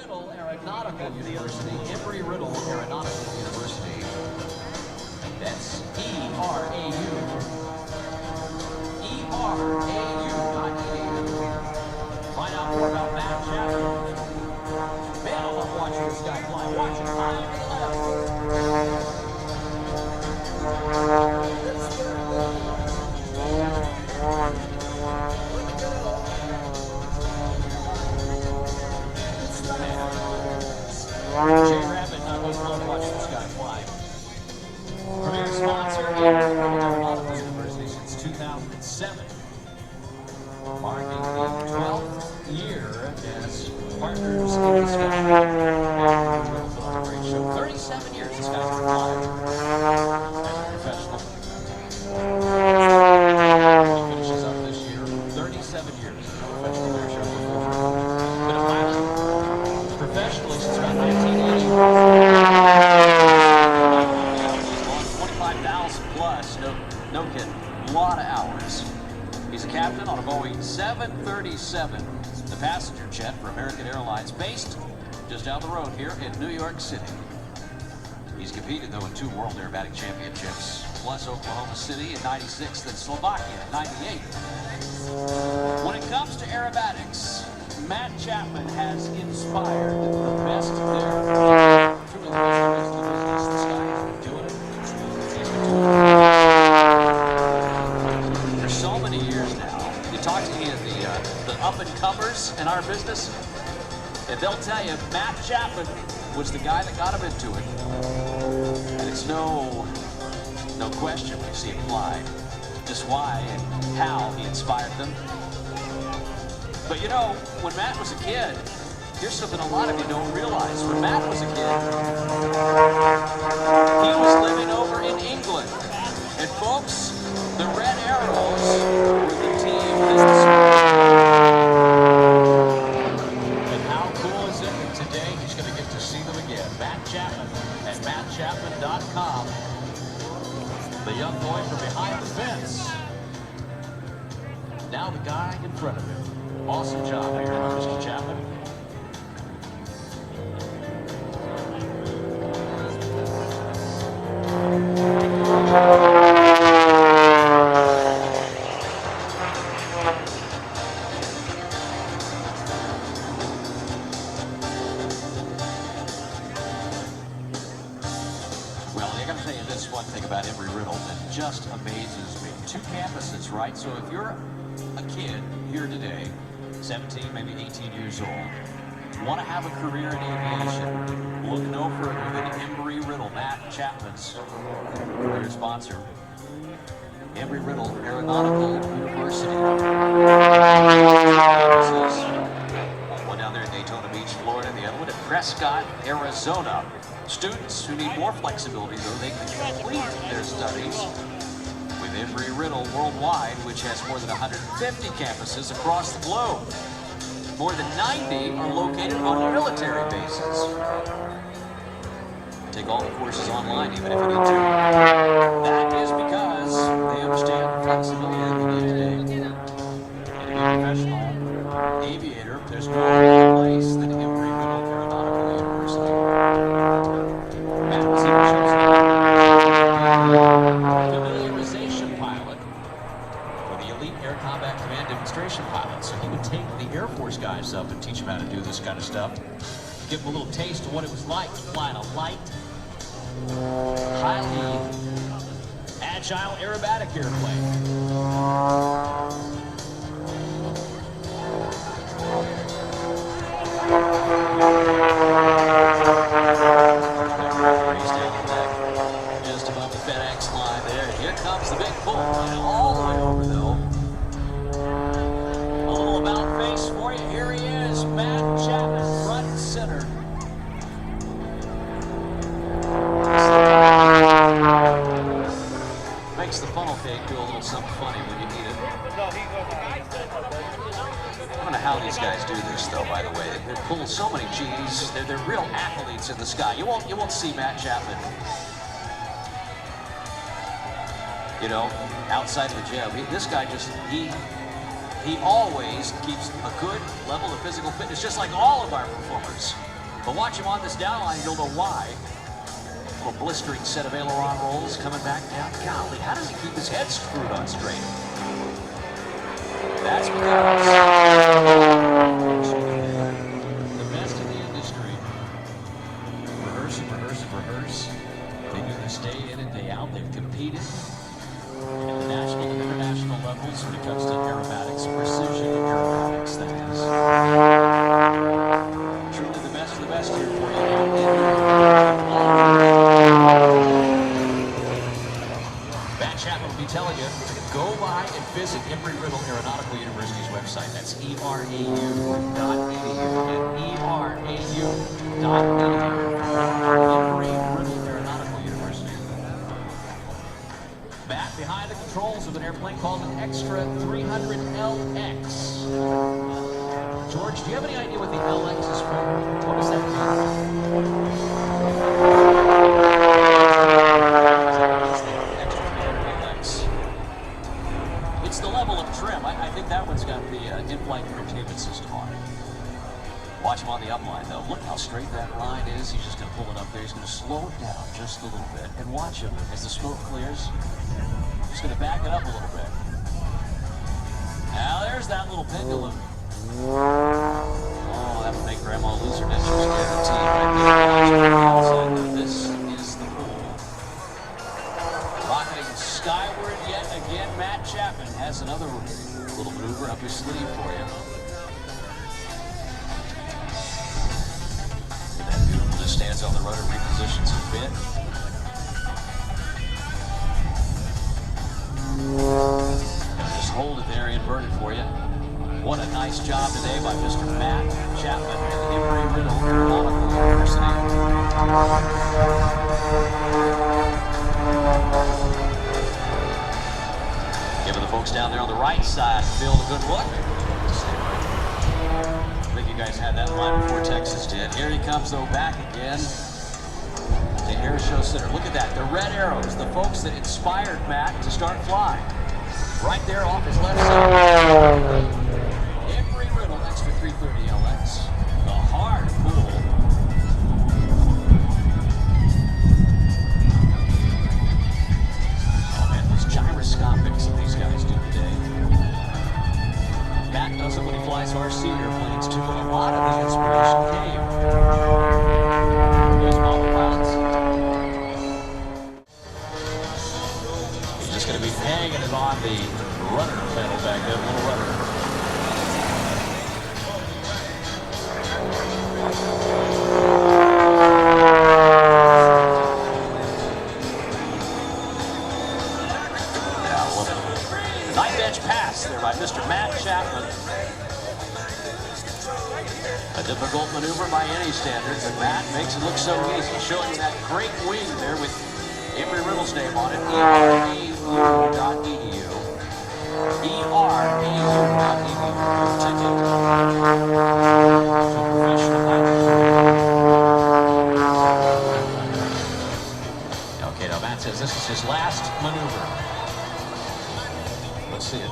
Embry-Riddle Aeronautical University. Embry-Riddle Aeronautical University. That's E-R-A-U. E-R-A-U.edu. Find out more about Matt Chapman. Man, I love watching this guy fly. Watch him high over the left. Chapman always love to watch this guy fly. Premier sponsor, Embry-Riddle University since 2007. Marking the 12th year as partners in the sky. Great show. 37 years this guy's been flying as a professional. He finishes up this year. 37 years as a professional air show performer. Been a pilot professionally since about 1980. On 25,000 plus. No kidding. A lot of hours. He's a captain on a Boeing 737, the passenger jet for American Airlines, based just down the road here in New York City. He's competed, though, in 2 World Aerobatic Championships, plus Oklahoma City in '96, then Slovakia in '98. When it comes to aerobatics, Matt Chapman has inspired the best there. Truly the best there is in the business. This guy has been doing it. He's been doing it for so many years now. You talk to any of the up-and-comers in our business, and they'll tell you Matt Chapman was the guy that got him into it. And it's no question when you see him fly, just why and how he inspired them. But you know, when Matt was a kid, here's something a lot of you don't realize. When Matt was a kid, he was living over in England. And folks, the Red Arrows were the team that is the And how cool is it that today he's going to get to see them again? Matt Chapman at mattchapman.com. The young boy from behind the fence. Now the guy in front of him. Awesome job here, Mr. Chapman. Well, I gotta tell you this one thing about Embry-Riddle that just amazes me. 2 campuses, right? So if you're a kid here today, 17, maybe 18 years old, want to have a career in aviation, look no further than Embry-Riddle, Matt Chapman's career sponsor. Embry-Riddle Aeronautical University. One down there in Daytona Beach, Florida, the other one in Prescott, Arizona. Students who need more flexibility, though, they can complete their studies with Embry-Riddle worldwide, which has more than 150 campuses across the globe. More than 90 are located on military bases. Take all the courses online, even if you need to. That is because they understand the flexibility that you need today. And to be a professional aviator, there's no other place than Embry-Riddle Aeronautical University. Matt was even chosen familiarization pilot for the elite Air Combat Command demonstration pilot. So he would take the Air Force guys up and teach them how to do this kind of stuff. Give them a little taste of what it was like flying a light, highly agile aerobatic airplane. Just above the FedEx line there. Here comes the big pull. All the way over, though. A little about face for you. Here he is, Matt Chapman, front and center. Makes the funnel cake do a little something funny when you need it. I don't know how these guys do this, though, by the way. They're pulling so many G's. They're real athletes in the sky. You won't see Matt Chapman, you know, outside of the gym. This guy just, he always keeps a good level of physical fitness, just like all of our performers. But watch him on this downline, you'll know why. A little blistering set of aileron rolls coming back down. Golly, how does he keep his head screwed on straight? That's because the best in the industry rehearse and rehearse and rehearse. They do this day in and day out. They've competed at the national and international levels when it comes to aerobatics, precision aerobatics, that is. Truly the best of the best here for you. Matt Chapman will be telling you to go by and visit Embry-Riddle Aeronautical University's website. That's erau.edu. Embry-Riddle Aeronautical University. Matt behind the controls of an airplane called an Extra 300LX. George, do you have any idea what the LX is for? What does that mean? Extra 300LX. It's the level of trim. I think that one's got the in-flight entertainment system on it. Watch him on the upline, though. Look how straight that line is. He's just going to pull it up there. He's going to slow it down just a little bit. And watch him as the smoke clears. He's going to back it up a little bit. Now, there's that little pendulum. Oh, that would make Grandma lose her dentures guaranteed right there. Outside, though. This is the pool. Rocketing skyward yet again. Matt Chapman has another little maneuver up his sleeve for you. That beautiful just stands on the rudder, repositions a bit. Just hold it there, inverted for you. What a nice job today by Mr. Matt Chapman at Embry-Riddle Aeronautical University. Giving the folks down there on the right side field a good look. I think you guys had that in mind before Texas did. Here he comes, though, back again to Air Show Center. Look at that, the red arrows, the folks that inspired Matt to start flying. Right there off his left side. Embry-Riddle, Extra 330LX. The hard pull. Oh man, those gyroscopics that these guys do today. Matt does it when he flies RC airplanes too, and a lot of the inspiration came. Those model pilots. He's just going to be hanging it on the rudder pedal back there, little rudder. Knife edge pass there by Mr. Matt Chapman. A difficult maneuver by any standard, but Matt makes it look so easy, showing you that great wing there with Embry-Riddle's name on it. erau.edu. erau.edu. Ticket. Okay, now Matt says this is his last maneuver. Let's see it.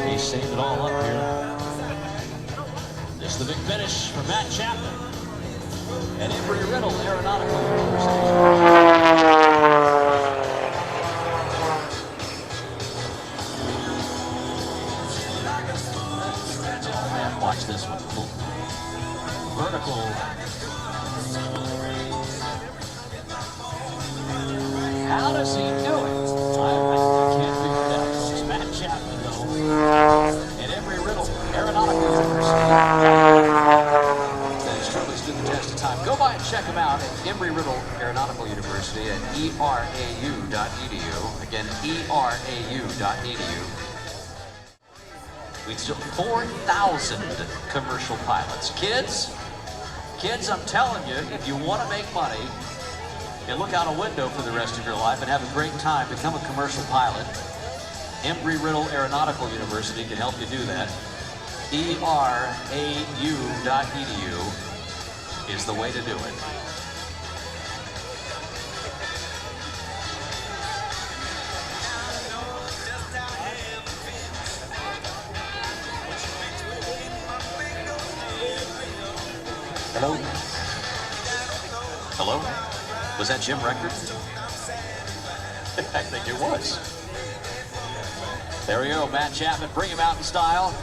He saved it all up here. This is the big finish for Matt Chapman at Embry-Riddle Aeronautical University. Oh man, watch this one. Vertical. How does he do it? I can't figure it out. It's Matt Chapman, though, at Embry-Riddle Aeronautical University. Those truly stood the test of time. Go by and check them out at Embry-Riddle Aeronautical University at erau.edu. Again, erau.edu. We still 4,000 commercial pilots. Kids, I'm telling you, if you want to make money and look out a window for the rest of your life and have a great time, become a commercial pilot. Embry-Riddle Aeronautical University can help you do that. erau.edu is the way to do it. Hello? Hello? Was that Jim Record? I think it was. There we go, Matt Chapman, bring him out in style.